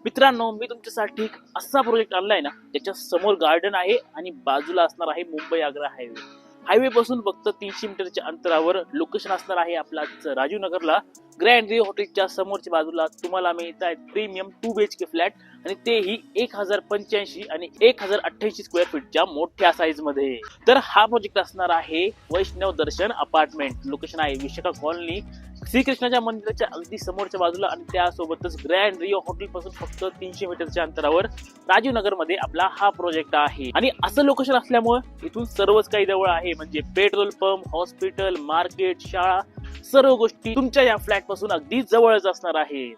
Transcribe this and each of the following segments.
मित्रांनो, मी तुमच्यासाठी एक असा प्रोजेक्ट आणलाय ना, त्याच्या समोर गार्डन आहे आणि बाजूला असणार आहे मुंबई आग्रा हायवे पासून फक्त 300 मीटरच्या अंतरावर लोकेशन असणार आहे आपला राजीव नगरला ग्रँड रिओ हॉटेलच्या समोरच्या बाजूला तुम्हाला मिळत आहे प्रीमियम 2 BHK फ्लॅट आणि तेही 1085 आणि 1088 स्क्वेअर फीटच्या मोठ्या साईज मध्ये. तर हा प्रोजेक्ट असणार आहे वैष्णव दर्शन अपार्टमेंट. लोकेशन आहे विशाखा कॉलनी, श्रीकृष्णाच्या मंदिराच्या अगदी समोरच्या बाजूला आणि त्यासोबतच ग्रँड रिओ हॉटेल पासून फक्त 300 मीटरच्या अंतरावर राजीव नगर मध्ये आपला हा प्रोजेक्ट आहे. आणि असं लोकेशन असल्यामुळे इथून सर्वच काही जवळ आहे, म्हणजे पेट्रोल पंप, हॉस्पिटल, मार्केट, शाळा, सर्व गोष्टी तुमच्या या फ्लॅट पासून अगदी जवळच असणार आहे.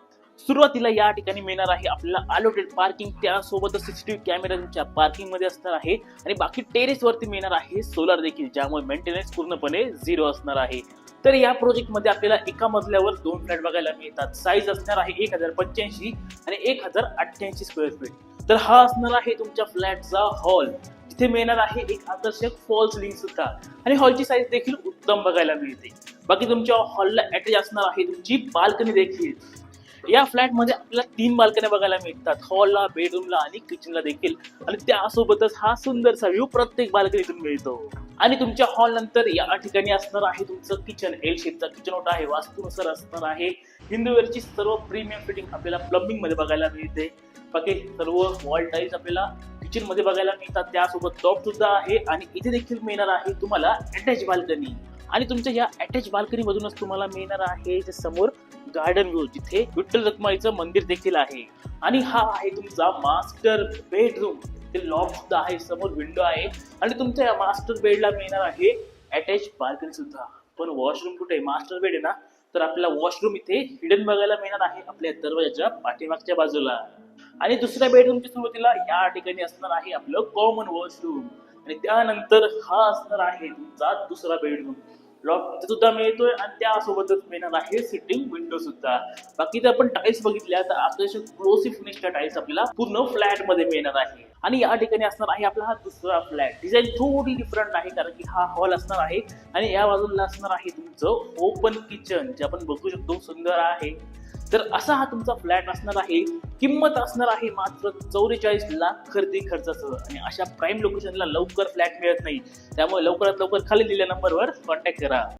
सुरुवातीला या ठिकाणी मिळणार आहे आपल्याला अलोटेड पार्किंग, त्यासोबतच सीसीटीव्ही कॅमेरा तुमच्या पार्किंग मध्ये असणार आहे आणि बाकी टेरेस वरती मिळणार आहे सोलार देखील, ज्यामुळे मेंटेनन्स पूर्णपणे 0 असणार आहे. तर या प्रोजेक्ट मध्ये आपल्याला एका मजल्यावर 2 फ्लॅट बघायला मिळतात. साईज असणार आहे 1085 आणि 1088 स्क्वेअर फीट. तर हा असणार आहे तुमच्या फ्लॅटचा हॉल, जिथे मिळणार आहे एक आकर्षक फॉल सिलिंग सुद्धा आणि हॉलची साईज देखील उत्तम बघायला मिळते. बाकी तुमच्या हॉलला अटॅच असणार आहे तुमची बाल्कनी देखील. या फ्लॅट मध्ये आपल्याला 3 बाल्कन्या बघायला मिळतात, हॉलला, बेडरूमला आणि किचनला देखील. आणि त्यासोबतच हा सुंदरसा व्ह्यू प्रत्येक बाल्कनीतून मिळतो. आणि तुमच्या हॉल नंतर या ठिकाणी असणार आहे तुमचं किचन. एल शेपचा किचन ओटा आहे, वास्तूनुसार असणार आहे. हिंदूवेअरची सर्व प्रीमियम फिटिंग आपल्याला प्लंबिंग मध्ये बघायला मिळते. बाकी सर्व वॉल टाईल्स आपल्याला किचन मध्ये बघायला मिळतात. त्यासोबत टॉप सुद्धा आहे आणि इथे देखील मिळणार आहे तुम्हाला अटॅच बाल्कनी. आणि तुमच्या या अटॅच बाल्कनी मधूनच तुम्हाला मिळणार आहे समोर गार्डन व्ह्यू, जिथे विठ्ठल रखुमाईचं मंदिर देखील आहे. आणि हा आहे तुमचा मास्टर बेडरूम. ते लॉफ्ट सुद्धा आहे, समोर विंडो आहे आणि तुमच्या या मास्टर बेडला मिळणार आहे अटॅच बाल्कनी सुद्धा. पण वॉशरूम कुठे? मास्टर बेड आहे ना, तर आपल्याला वॉशरूम इथे हिडन बघायला मिळणार आहे आपल्या दरवाजाच्या पाठीमागच्या बाजूला. आणि दुसऱ्या बेडरूमच्या सुरुवातीला या ठिकाणी असणार आहे आपलं कॉमन वॉशरूम. आणि त्यानंतर हा असणार आहे तुमचा दुसरा बेडरूम. लॉफ्ट सुद्धा मिळतोय आणि त्यासोबतच मिळणार आहे सिटिंग विंडो सुद्धा. बाकी जर आपण टाईल्स बघितल्या तर अतिशय ग्लोसी फिनिशच्या टाईल्स आपल्याला पूर्ण फ्लॅट मध्ये मिळणार आहे. आणि या ठिकाणी असणार आहे आपला हा दुसरा फ्लॅट. डिझाईन थोडी डिफरंट आहे, कारण की हा हॉल असणार आहे आणि या बाजूला असणार आहे तुमचं ओपन किचन, जे आपण बघू शकतो सुंदर आहे. तर असा हा तुमचा फ्लॅट असणार आहे. किंमत असणार आहे मात्र 44 लाख खरेदी खर्चासह. आणि अशा प्राईम लोकेशनला लवकर फ्लॅट मिळत नाही, त्यामुळे लवकरात लवकर खाली दिलेल्या नंबरवर कॉन्टॅक्ट करा.